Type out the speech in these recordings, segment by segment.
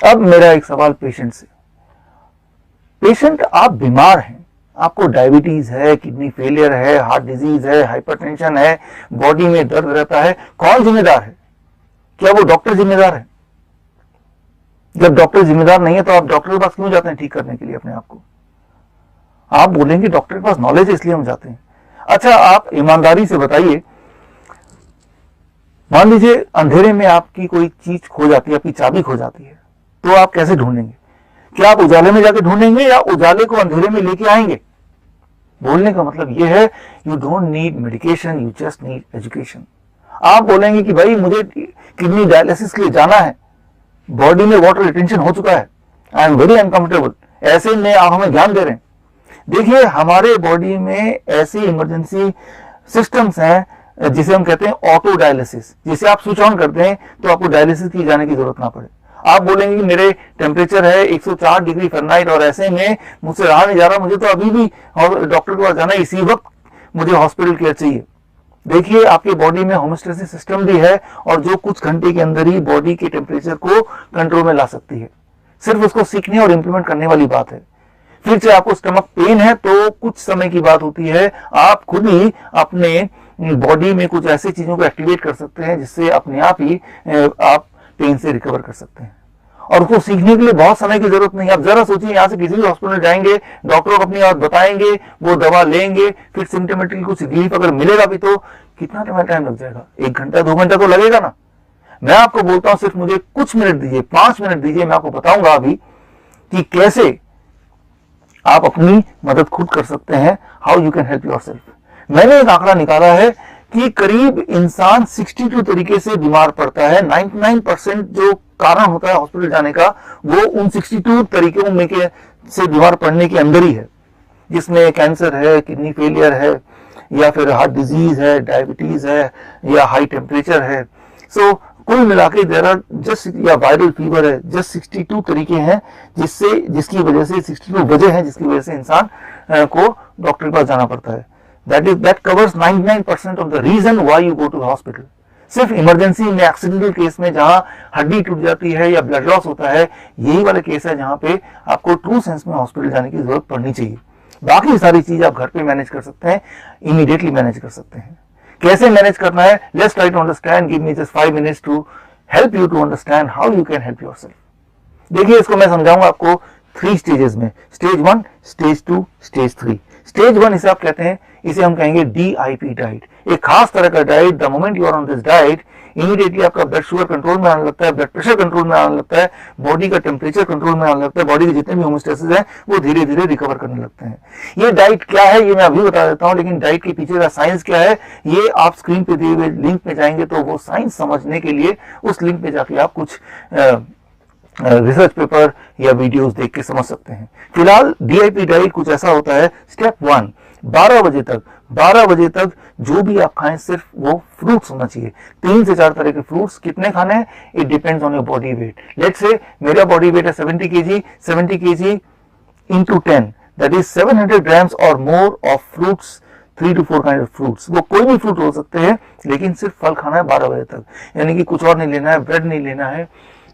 अब मेरा एक सवाल पेशेंट से, पेशेंट आप बीमार हैं, आपको डायबिटीज है, किडनी फेलियर है, हार्ट डिजीज है, हाइपरटेंशन है, बॉडी में दर्द रहता है, कौन जिम्मेदार है? क्या वो डॉक्टर जिम्मेदार है? जब डॉक्टर जिम्मेदार नहीं है तो आप डॉक्टर के पास क्यों जाते हैं ठीक करने के लिए अपने आप को? आप बोलेंगे डॉक्टर के पास नॉलेज है इसलिए हम जाते हैं। अच्छा, आप ईमानदारी से बताइए, मान लीजिए अंधेरे में आपकी कोई चीज खो जाती है, आपकी चाबी खो जाती है, तो आप कैसे ढूंढेंगे? क्या आप उजाले में जाके ढूंढेंगे या उजाले को अंधेरे में लेके आएंगे? बोलने का मतलब यह है, you don't need medication, you just need education. आप बोलेंगे कि भाई मुझे किडनी डायलिसिस के लिए जाना है, बॉडी में वाटर रिटेंशन हो चुका है, आई एम वेरी अनकंफर्टेबल, ऐसे में आप हमें ज्ञान दे रहे हैं। देखिए, हमारे बॉडी में ऐसी इमरजेंसी सिस्टम्स हैं जिसे हम कहते हैं ऑटो डायलिसिस, जिसे आप स्विच ऑन करते हैं तो आपको डायलिसिस की जाने की जरूरत ना पड़े। आप बोलेंगे कि मेरे टेम्परेचर है 104 डिग्री फ़ारेनहाइट और ऐसे में मुझसे रहा नहीं जा रहा, मुझे तो अभी भी डॉक्टर के पास जाना है, इसी वक्त मुझे हॉस्पिटल केयर चाहिए। देखिए, आपकी बॉडी में होम्योस्टेसिस सिस्टम भी है और जो कुछ घंटे के अंदर ही बॉडी के टेम्परेचर को कंट्रोल में ला सकती है। सिर्फ उसको सीखने और इंप्लीमेंट करने वाली बात है। फिर से आपको स्टमक पेन है तो कुछ समय की बात होती है, आप खुद ही अपने बॉडी में कुछ ऐसी चीजों को एक्टिवेट कर सकते हैं जिससे अपने आप ही आप पेन से रिकवर कर सकते हैं। और उसको सीखने के लिए बहुत समय की जरूरत नहीं। आप जरा सोचिए, यहाँ से किसी भी हॉस्पिटल जाएंगे, डॉक्टर को अपनी बात बताएंगे, वो दवा लेंगे, फिर सिम्टोमेटिकली कुछ रिलीफ अगर मिलेगा भी तो कितना टाइम लग जाएगा? 1 घंटा 2 घंटा तो लगेगा ना। मैं आपको बोलता हूं, सिर्फ मुझे कुछ मिनट दीजिए, 5 मिनट दीजिए, मैं आपको बताऊंगा अभी कि कैसे आप अपनी मदद खुद कर सकते हैं, how you can help yourself. मैंने एक आंकड़ा निकाला है कि करीब इंसान 62 तरीके से बीमार पड़ता है। 99% जो कारण होता है हॉस्पिटल जाने का, वो उन 62 तरीकों में के से बीमार पड़ने के अंदर ही है, जिसमें कैंसर है, किडनी फेलियर है, या फिर हार्ट डिजीज है, डायबिटीज है, या हाई टेम्परेचर है। सो कुल मिला के देयर आर जस्ट, या वायरल फीवर है, जस्ट 62 तरीके हैं जिसकी वजह से 62 वजह है जिसकी वजह से इंसान को डॉक्टर के पास जाना पड़ता है। that covers 99% of the reason why you go to the hospital। सिर्फ इमरजेंसी में, एक्सीडेंटल केस में जहां हड्डी टूट जाती है या ब्लड लॉस होता है, यही वाले केस है जहां पे आपको ट्रू सेंस में हॉस्पिटल जाने की जरूरत पड़नी चाहिए। बाकी सारी चीज आप घर पे मैनेज कर सकते हैं, इमीडिएटली मैनेज कर सकते हैं। कैसे मैनेज करना है, let's try to understand. Give me just 5 minutes to help you to understand how you can help yourself. देखिए, इसको मैं समझाऊंगा आपको 3 स्टेजेस में, स्टेज 1, स्टेज 2, स्टेज 3। स्टेज 1 इसे आप कहते हैं, इसे हम कहेंगे DIP डाइट, एक खास तरह का diet. The moment you are on this diet, immediately आपका ब्लड शुगर कंट्रोल में आने लगता है, ब्लड प्रेशर कंट्रोल में आने लगता है, बॉडी का टेम्परेचर कंट्रोल में आने लगता है, बॉडी के जितने भी होमोस्टेसिस है वो धीरे धीरे रिकवर करने लगते हैं। ये डाइट क्या है ये मैं अभी बता देता हूं, लेकिन डाइट के पीछे का साइंस क्या है ये आप स्क्रीन पे दिए हुए लिंक पे जाएंगे तो वो साइंस समझने के लिए उस लिंक पे जाके आप कुछ रिसर्च पेपर या वीडियोस देख के समझ सकते हैं। फिलहाल DIP डाइट कुछ ऐसा होता है। स्टेप 1, 12 बजे तक जो भी आप खाएं सिर्फ वो फ्रूट्स होना चाहिए। 3 से 4 तरह के फ्रूट्स। कितने खाने हैं? It depends on your body weight. Let's say मेरा बॉडी वेट है 70 kg, 70 kg into 10, that is 700 grams और more of fruits, 3 to 4 kind of fruits। वो कोई भी फ्रूट हो सकते हैं, लेकिन सिर्फ फल खाना है 12 बजे तक। यानी कि कुछ और नहीं लेना है, ब्रेड नहीं लेना है,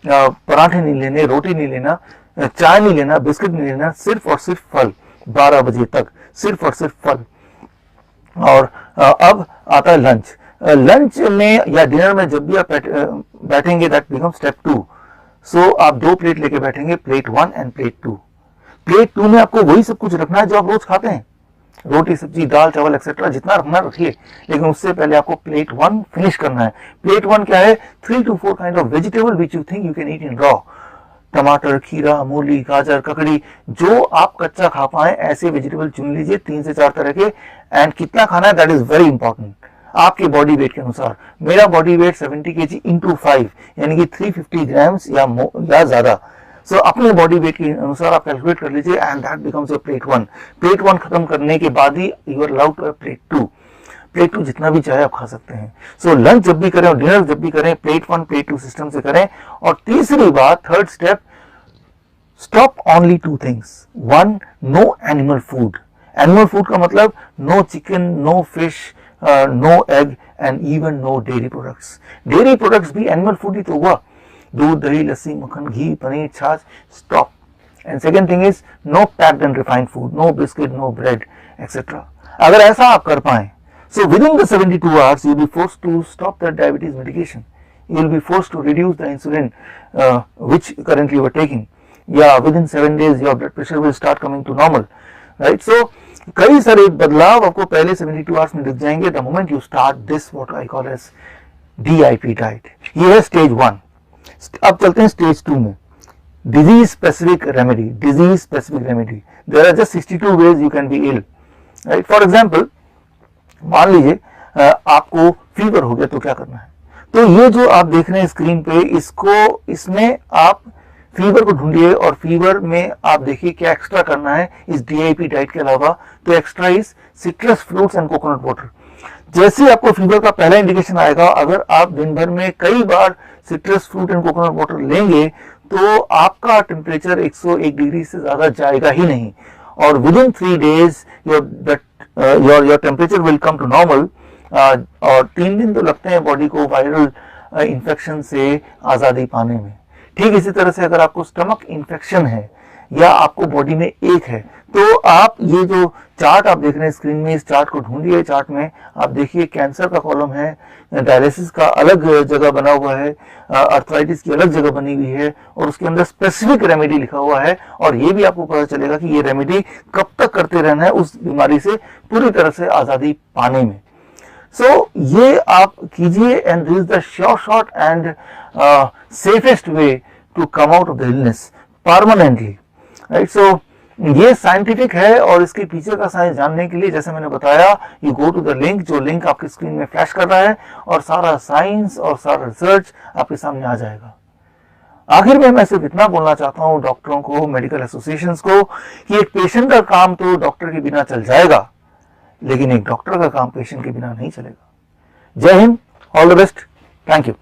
पराठे नहीं लेने, रोटी नहीं लेना, चाय नहीं लेना, बिस्किट नहीं लेना, सिर्फ और सिर्फ फल 12 बजे तक, सिर्फ और सिर्फ फल। और अब आता है लंच। लंच में या डिनर में जब भी आप बैठेंगे, दैट बिकम स्टेप 2। सो आप 2 प्लेट लेके बैठेंगे, प्लेट 1 एंड प्लेट 2। प्लेट 2 में आपको वही सब कुछ रखना है जो आप रोज खाते हैं, रोटी सब्जी दाल चावल एक्सेट्रा, जितना रखना रखिए, लेकिन उससे पहले आपको प्लेट 1 फिनिश करना है। प्लेट 1 क्या है? 3 to 4 kind of vegetable which you think you can eat in raw। टमाटर, खीरा, मूली, गाजर, ककड़ी, जो आप कच्चा खा पाए ऐसे वेजिटेबल चुन लीजिए, 3 से 4 तरह के। एंड कितना खाना है, दैट इज वेरी इंपॉर्टेंट, आपके बॉडी वेट के अनुसार। मेरा बॉडी वेट 70 kg into 5 यानी कि 350 grams या ज्यादा। सो अपने बॉडी वेट के अनुसार आप कैलकुलेट कर लीजिए and that becomes your plate 1। Plate 1 खत्म करने के बाद ही you are allowed to have plate 2। Plate 2 जितना भी चाहे आप खा सकते हैं। सो लंच जब भी करें और डिनर जब भी करें, प्लेट 1 प्लेट 2 सिस्टम से करें। और तीसरी बात, third step, stop only 2 things। 1, no animal food. Animal food का मतलब no chicken, no fish, no egg and even no dairy products. Dairy products भी एनिमल फूड ही तो हुआ। दूध, दही, लस्सी, मक्खन, घी, पनीर, छाछ, stop. And second thing is no packed and refined food, no biscuit, no bread etcetera. अगर ऐसा आप कर पाए, so within the 72 hours you'll be forced to stop that diabetes medication. You'll be forced to reduce the insulin which currently you are taking. Yeah, within 7 days your blood pressure will start coming to normal, right? So कई सारे बदलाव आपको पहले 72 hours में दिख जाएंगे the moment you start this what I call as DIP diet. ये है स्टेज 1. अब चलते हैं स्टेज 2 में. Disease specific remedy. Disease specific remedy. There are just 62 ways you can be ill, right? For example, मान लीजिए आपको फीवर हो गया तो क्या करना है. तो ये जो आप देख रहे हैं स्क्रीन पे, इसमें आप फीवर को ढूंढिए और फीवर में आप देखिए क्या एक्स्ट्रा करना है इस DIP डाइट के अलावा. तो extra is citrus fruits and coconut water. जैसे आपको फीवर का पहला इंडिकेशन आएगा, अगर आप दिन भर में कई बार citrus fruit and coconut water लेंगे तो आपका टेम्परेचर 101 डिग्री से ज्यादा जाएगा ही नहीं, और within 3 days your temperature will come to normal. और 3 दिन तो लगते हैं बॉडी को वायरल इन्फेक्शन से आज़ादी पाने में. ठीक इसी तरह से अगर आपको स्टमक इन्फेक्शन है या आपको बॉडी में एक है, तो आप ये जो चार्ट आप देख रहे हैं स्क्रीन में, इस चार्ट को ढूंढिए. चार्ट में आप देखिए कैंसर का कॉलम है, डायलिसिस का अलग जगह बना हुआ है, अर्थराइटिस की अलग जगह बनी हुई है, और उसके अंदर स्पेसिफिक रेमेडी लिखा हुआ है. और ये भी आपको पता चलेगा कि ये रेमेडी कब तक करते रहना है उस बीमारी से पूरी तरह से आज़ादी पाने में. सो ये आप कीजिए and this is the sure shot and safest way to come out of the illness permanently, right. So ये साइंटिफिक है, और इसके पीछे का साइंस जानने के लिए जैसे मैंने बताया, you go to the link, जो लिंक आपकी स्क्रीन में फ्लैश कर रहा है, और सारा साइंस और सारा रिसर्च आपके सामने आ जाएगा. आखिर में मैं सिर्फ इतना बोलना चाहता हूँ डॉक्टरों को, मेडिकल एसोसिएशंस को, कि एक पेशेंट का काम तो डॉक्टर के बिना चल जाएगा, लेकिन एक डॉक्टर का काम पेशेंट के बिना नहीं चलेगा. जय Hind, all the best, thank you.